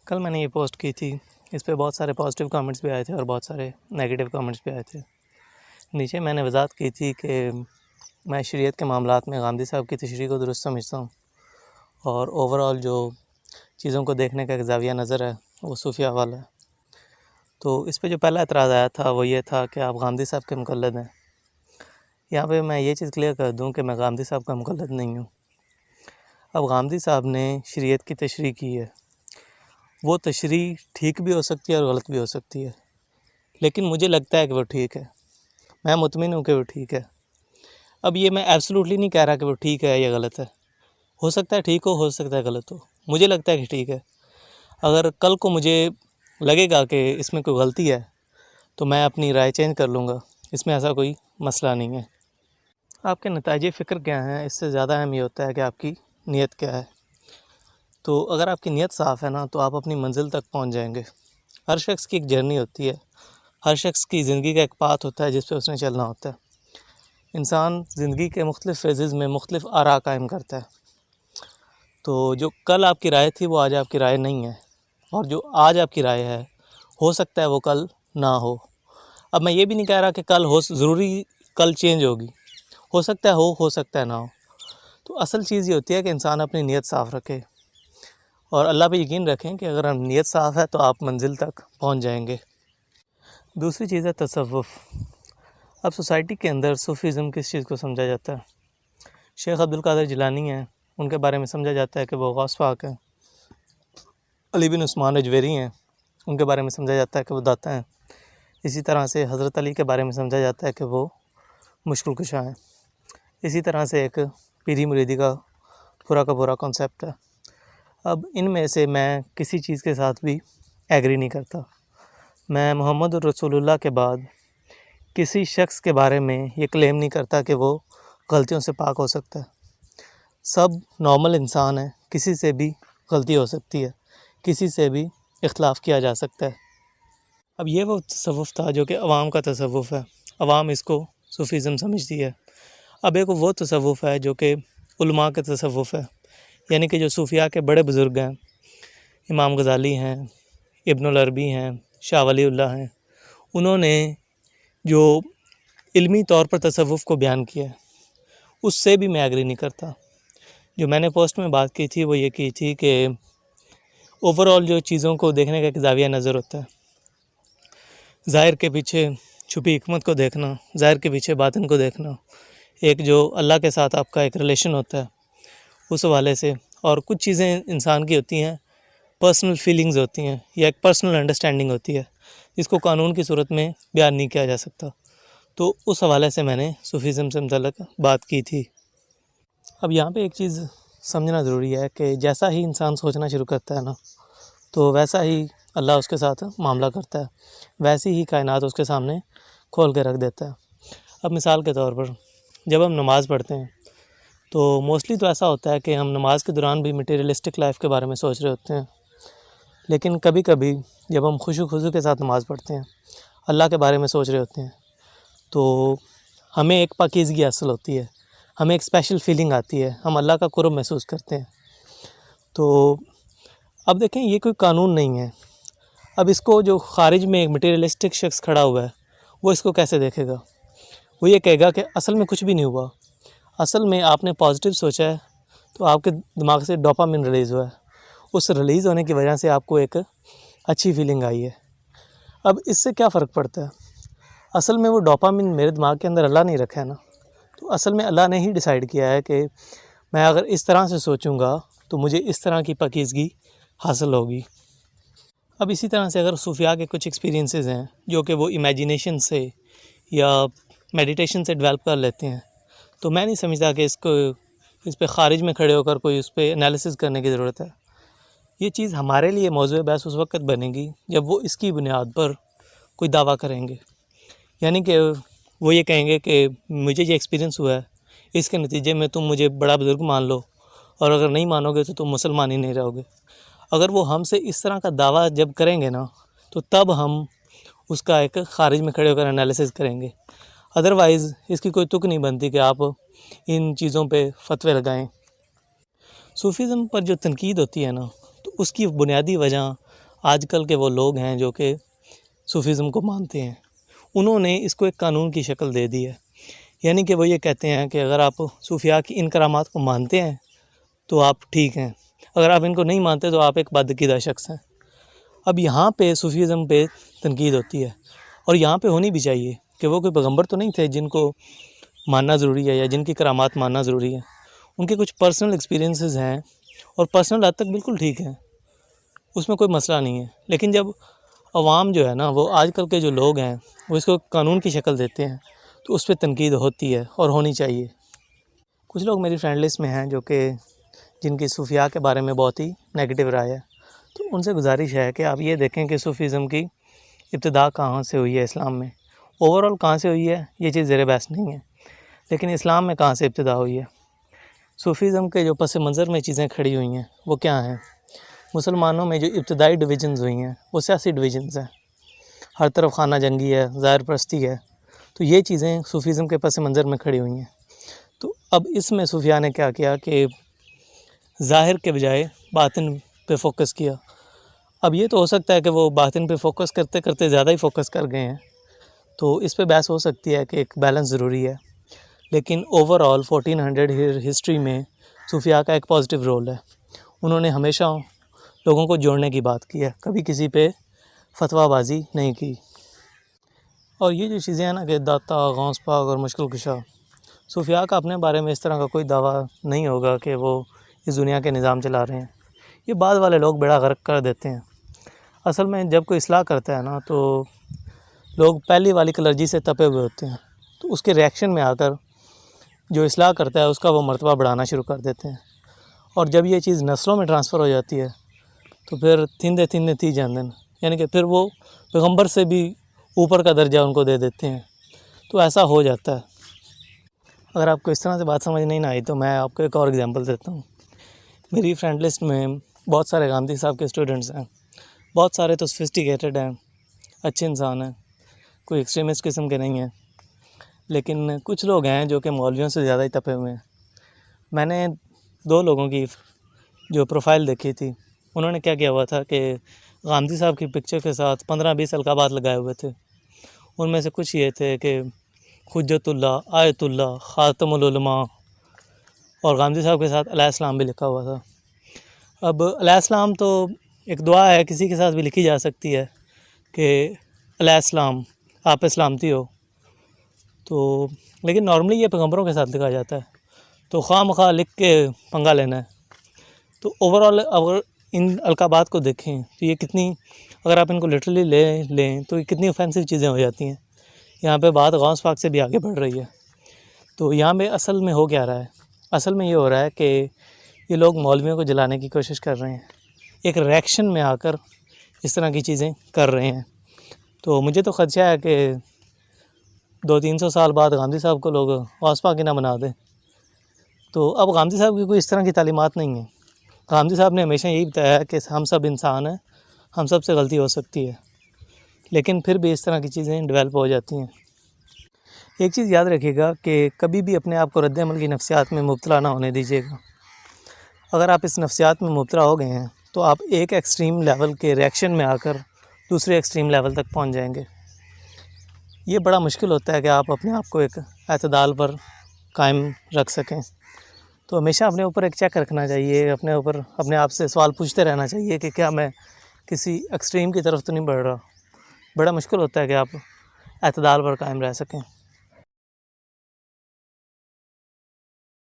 کل میں نے یہ پوسٹ کی تھی، اس پہ بہت سارے پازیٹیو کامنٹس بھی آئے تھے اور بہت سارے نیگیٹو کامنٹس بھی آئے تھے۔ نیچے میں نے وضاحت کی تھی کہ میں شریعت کے معاملات میں گاندھی صاحب کی تشریح کو درست سمجھتا ہوں، اور اوورآل جو چیزوں کو دیکھنے کا ایک زاویہ نظر ہے وہ صوفیہ والا ہے۔ تو اس پہ جو پہلا اعتراض آیا تھا وہ یہ تھا کہ آپ گاندھی صاحب کے مقلد ہیں۔ یہاں پہ میں یہ چیز کلیئر کر دوں کہ میں گاندھی صاحب کا مقلد نہیں ہوں۔ اب گاندھی صاحب نے شریعت کی تشریح کی ہے، وہ تشریح ٹھیک بھی ہو سکتی ہے اور غلط بھی ہو سکتی ہے، لیکن مجھے لگتا ہے کہ وہ ٹھیک ہے، میں مطمئن ہوں کہ وہ ٹھیک ہے۔ اب یہ میں ایبسلوٹلی نہیں کہہ رہا کہ وہ ٹھیک ہے یا غلط ہے، ہو سکتا ہے ٹھیک ہو سکتا ہے غلط ہو، مجھے لگتا ہے کہ ٹھیک ہے۔ اگر کل کو مجھے لگے گا کہ اس میں کوئی غلطی ہے تو میں اپنی رائے چینج کر لوں گا، اس میں ایسا کوئی مسئلہ نہیں ہے۔ آپ کے نتائج فکر کیا ہیں، اس سے زیادہ اہم یہ ہوتا ہے کہ آپ کی نیت کیا ہے۔ تو اگر آپ کی نیت صاف ہے نا تو آپ اپنی منزل تک پہنچ جائیں گے۔ ہر شخص کی ایک جرنی ہوتی ہے، ہر شخص کی زندگی کا ایک پاتھ ہوتا ہے جس پہ اس نے چلنا ہوتا ہے۔ انسان زندگی کے مختلف فیزز میں مختلف آراء قائم کرتا ہے۔ تو جو کل آپ کی رائے تھی وہ آج آپ کی رائے نہیں ہے، اور جو آج آپ کی رائے ہے ہو سکتا ہے وہ کل نہ ہو۔ اب میں یہ بھی نہیں کہہ رہا کہ ضروری کل چینج ہوگی، ہو سکتا ہے ہو سکتا ہے نہ ہو۔ تو اصل چیز یہ ہوتی ہے کہ انسان اپنی نیت صاف رکھے، اور اللہ پہ یقین رکھیں کہ اگر نیت صاف ہے تو آپ منزل تک پہنچ جائیں گے۔ دوسری چیز ہے تصوف۔ اب سوسائٹی کے اندر صوفیزم کس چیز کو سمجھا جاتا ہے؟ شیخ عبدالقادر جیلانی ہیں، ان کے بارے میں سمجھا جاتا ہے کہ وہ غوث پاک ہیں۔ علی بن عثمان اجویری ہیں، ان کے بارے میں سمجھا جاتا ہے کہ وہ داتا ہیں۔ اسی طرح سے حضرت علی کے بارے میں سمجھا جاتا ہے کہ وہ مشکل کشا ہیں۔ اسی طرح سے ایک پیری مریدی کا پورا کانسیپٹ ہے۔ اب ان میں سے میں کسی چیز کے ساتھ بھی ایگری نہیں کرتا۔ میں محمد الرسول اللہ کے بعد کسی شخص کے بارے میں یہ کلیم نہیں کرتا کہ وہ غلطیوں سے پاک ہو سکتا ہے۔ سب نارمل انسان ہیں، کسی سے بھی غلطی ہو سکتی ہے، کسی سے بھی اختلاف کیا جا سکتا ہے۔ اب یہ وہ تصوف تھا جو کہ عوام کا تصوف ہے، عوام اس کو صوفیزم سمجھتی ہے۔ اب ایک وہ تصوف ہے جو کہ علماء کا تصوف ہے، یعنی کہ جو صوفیاء کے بڑے بزرگ ہیں، امام غزالی ہیں، ابن العربی ہیں، شاہ ولی اللہ ہیں، انہوں نے جو علمی طور پر تصوف کو بیان کیا ہے اس سے بھی میں ایگری نہیں کرتا۔ جو میں نے پوسٹ میں بات کی تھی وہ یہ کی تھی کہ اوورآل جو چیزوں کو دیکھنے کا ایک زاویہ نظر ہوتا ہے، ظاہر کے پیچھے چھپی حکمت کو دیکھنا، ظاہر کے پیچھے باطن کو دیکھنا، ایک جو اللہ کے ساتھ آپ کا ایک ریلیشن ہوتا ہے اس حوالے سے، اور کچھ چیزیں انسان کی ہوتی ہیں، پرسنل فیلنگز ہوتی ہیں، یا ایک پرسنل انڈرسٹینڈنگ ہوتی ہے جس کو قانون کی صورت میں بیان نہیں کیا جا سکتا۔ تو اس حوالے سے میں نے صوفیزم سے متعلق بات کی تھی۔ اب یہاں پہ ایک چیز سمجھنا ضروری ہے کہ جیسا ہی انسان سوچنا شروع کرتا ہے نا تو ویسا ہی اللہ اس کے ساتھ معاملہ کرتا ہے، ویسی ہی کائنات اس کے سامنے کھول کے رکھ دیتا ہے۔ اب مثال کے طور پر جب ہم نماز پڑھتے ہیں تو موسٹلی تو ایسا ہوتا ہے کہ ہم نماز کے دوران بھی مٹیریلسٹک لائف کے بارے میں سوچ رہے ہوتے ہیں، لیکن کبھی کبھی جب ہم خضوع کے ساتھ نماز پڑھتے ہیں، اللہ کے بارے میں سوچ رہے ہوتے ہیں، تو ہمیں ایک پاکیزگی حاصل ہوتی ہے، ہمیں ایک اسپیشل فیلنگ آتی ہے، ہم اللہ کا قرب محسوس کرتے ہیں۔ تو اب دیکھیں یہ کوئی قانون نہیں ہے۔ اب اس کو جو خارج میں ایک مٹیریلسٹک شخص کھڑا ہوا ہے وہ اس کو کیسے دیکھے گا؟ وہ یہ کہے گا کہ اصل میں کچھ بھی نہیں ہوا، اصل میں آپ نے پازیٹیو سوچا ہے تو آپ کے دماغ سے ڈوپامن ریلیز ہوا ہے، اس ریلیز ہونے کی وجہ سے آپ کو ایک اچھی فیلنگ آئی ہے۔ اب اس سے کیا فرق پڑتا ہے؟ اصل میں وہ ڈوپامن میرے دماغ کے اندر اللہ نہیں رکھا ہے نا، تو اصل میں اللہ نے ہی ڈیسائیڈ کیا ہے کہ میں اگر اس طرح سے سوچوں گا تو مجھے اس طرح کی پاکیزگی حاصل ہوگی۔ اب اسی طرح سے اگر صوفیاء کے کچھ ایکسپیرینسز ہیں جو کہ وہ امیجینیشن سے یا میڈیٹیشن سے ڈیولپ کر لیتے ہیں، تو میں نہیں سمجھتا کہ اس پہ خارج میں کھڑے ہو کر کوئی اس پہ انالیسس کرنے کی ضرورت ہے۔ یہ چیز ہمارے لیے موضوع بحث اس وقت بنے گی جب وہ اس کی بنیاد پر کوئی دعویٰ کریں گے، یعنی کہ وہ یہ کہیں گے کہ مجھے یہ ایکسپیرینس ہوا ہے، اس کے نتیجے میں تم مجھے بڑا بزرگ مان لو، اور اگر نہیں مانو گے تو تم مسلمان ہی نہیں رہو گے۔ اگر وہ ہم سے اس طرح کا دعویٰ جب کریں گے نا تو تب ہم اس کا ایک خارج میں کھڑے ہو کر انالیسس کریں گے، ادروائز اس کی کوئی تک نہیں بنتی کہ آپ ان چیزوں پہ فتوے لگائیں۔ صوفیزم پر جو تنقید ہوتی ہے نا تو اس کی بنیادی وجہ آج کل کے وہ لوگ ہیں جو کہ صوفیزم کو مانتے ہیں، انہوں نے اس کو ایک قانون کی شکل دے دی ہے. یعنی کہ وہ یہ کہتے ہیں کہ اگر آپ صوفیاء کی ان کرامات کو مانتے ہیں تو آپ ٹھیک ہیں، اگر آپ ان کو نہیں مانتے تو آپ ایک بدعقیدہ شخص ہیں. اب یہاں پہ صوفیزم پہ تنقید ہوتی ہے، اور یہاں پہ ہونی بھی چاہیے کہ وہ کوئی پیغمبر تو نہیں تھے جن کو ماننا ضروری ہے یا جن کی کرامات ماننا ضروری ہے. ان کے کچھ پرسنل ایکسپیرینسز ہیں اور پرسنل حد تک بالکل ٹھیک ہیں، اس میں کوئی مسئلہ نہیں ہے. لیکن جب عوام جو ہے نا، وہ آج کل کے جو لوگ ہیں وہ اس کو قانون کی شکل دیتے ہیں تو اس پہ تنقید ہوتی ہے اور ہونی چاہیے. کچھ لوگ میری فرینڈ لسٹ میں ہیں جو کہ جن کی صوفیاء کے بارے میں بہت ہی نیگیٹو رائے ہے، تو ان سے گزارش ہے کہ آپ یہ دیکھیں کہ صوفیزم کی ابتدا کہاں سے ہوئی ہے اسلام میں. اوورآل کہاں سے ہوئی ہے یہ چیز زیر بحث نہیں ہے، لیکن اسلام میں کہاں سے ابتدا ہوئی ہے. صوفیزم کے جو پس منظر میں چیزیں کھڑی ہوئی ہیں وہ کیا ہیں؟ مسلمانوں میں جو ابتدائی ڈویژنز ہوئی ہیں وہ سیاسی ڈویژنز ہیں، ہر طرف خانہ جنگی ہے، ظاہر پرستی ہے، تو یہ چیزیں صوفیزم کے پس منظر میں کھڑی ہوئی ہیں. تو اب اس میں صوفیاء نے کیا کیا کہ ظاہر کے بجائے باطن پہ فوکس کیا. اب یہ تو ہو سکتا ہے کہ وہ باطن پہ فوکس کرتے کرتے زیادہ ہی فوکس کر گئے ہیں، تو اس پہ بحث ہو سکتی ہے کہ ایک بیلنس ضروری ہے. لیکن اوورآل 1400 ہسٹری میں صوفیاء کا ایک پازیٹیو رول ہے. انہوں نے ہمیشہ لوگوں کو جوڑنے کی بات کی ہے، کبھی کسی پہ فتویٰ بازی نہیں کی. اور یہ جو چیزیں ہیں نا کہ داتا، غوث پاک اور مشکل کشا، صوفیاء کا اپنے بارے میں اس طرح کا کوئی دعویٰ نہیں ہوگا کہ وہ اس دنیا کے نظام چلا رہے ہیں. یہ بعد والے لوگ بیڑا غرق کر دیتے ہیں. اصل میں جب کوئی اصلاح کرتا ہے نا تو لوگ پہلی والی کلرجی سے تپے ہوئے ہوتے ہیں، تو اس کے ریئیکشن میں آ کر جو اصلاح کرتا ہے اس کا وہ مرتبہ بڑھانا شروع کر دیتے ہیں. اور جب یہ چیز نسلوں میں ٹرانسفر ہو جاتی ہے تو پھر تھیندے تھی جاندے، یعنی کہ پھر وہ پیغمبر سے بھی اوپر کا درجہ ان کو دے دیتے ہیں. تو ایسا ہو جاتا ہے. اگر آپ کو اس طرح سے بات سمجھ نہیں آئی تو میں آپ کو ایک اور ایگزامپل دیتا ہوں. میری فرینڈ لسٹ میں بہت سارے گاندھی صاحب کے اسٹوڈنٹس ہیں، بہت سارے تو سفسٹیکیٹڈ ہیں، اچھے انسان ہیں، کوئی ایکسٹریمسٹ قسم کے نہیں ہیں. لیکن کچھ لوگ ہیں جو کہ مولویوں سے زیادہ ہی تپے ہوئے ہیں. میں نے 2 لوگوں کی جو پروفائل دیکھی تھی، انہوں نے کیا کیا ہوا تھا کہ گاندھی صاحب کی پکچر کے ساتھ 15-20 القابات لگائے ہوئے تھے. ان میں سے کچھ یہ تھے کہ حجت اللہ، آیت اللہ، خاتم العلماء، اور گاندھی صاحب کے ساتھ علیہ السلام بھی لکھا ہوا تھا. اب علیہ السلام تو ایک دعا ہے، کسی کے ساتھ بھی لکھی جا سکتی ہے کہ علیہ السلام، آپ سلامتی ہو. تو لیکن نارملی یہ پیغمبروں کے ساتھ لکھا جاتا ہے، تو خواہ مخواہ لکھ کے پنگا لینا ہے. تو اوورآل اگر ان القابات کو دیکھیں تو یہ کتنی، اگر آپ ان کو لٹرلی لیں تو یہ کتنی اوفینسو چیزیں ہو جاتی ہیں. یہاں پہ بات غوث پاک سے بھی آگے بڑھ رہی ہے. تو یہاں پہ اصل میں ہو کیا رہا ہے؟ اصل میں یہ ہو رہا ہے کہ یہ لوگ مولویوں کو جلانے کی کوشش کر رہے ہیں، ایک ریئیکشن میں آ کر اس طرح کی چیزیں کر رہے ہیں. تو مجھے تو خدشہ ہے کہ 200-300 سال بعد گاندھی صاحب کو لوگ غوث پاک ہی نہ بنا دیں. تو اب گاندھی صاحب کی کوئی اس طرح کی تعلیمات نہیں ہیں. گاندھی صاحب نے ہمیشہ یہی بتایا کہ ہم سب انسان ہیں، ہم سب سے غلطی ہو سکتی ہے، لیکن پھر بھی اس طرح کی چیزیں ڈیولپ ہو جاتی ہیں. ایک چیز یاد رکھیے گا کہ کبھی بھی اپنے آپ کو رد عمل کی نفسیات میں مبتلا نہ ہونے دیجیے گا. اگر آپ اس نفسیات میں مبتلا ہو گئے ہیں تو آپ ایک ایکسٹریم لیول کے ریئیکشن میں آ کر دوسرے ایکسٹریم لیول تک پہنچ جائیں گے. یہ بڑا مشکل ہوتا ہے کہ آپ اپنے آپ کو ایک اعتدال پر قائم رکھ سکیں. تو ہمیشہ اپنے اوپر ایک چیک رکھنا چاہیے، اپنے آپ سے سوال پوچھتے رہنا چاہیے کہ کیا میں کسی ایکسٹریم کی طرف تو نہیں بڑھ رہا. بڑا مشکل ہوتا ہے کہ آپ اعتدال پر قائم رہ سکیں.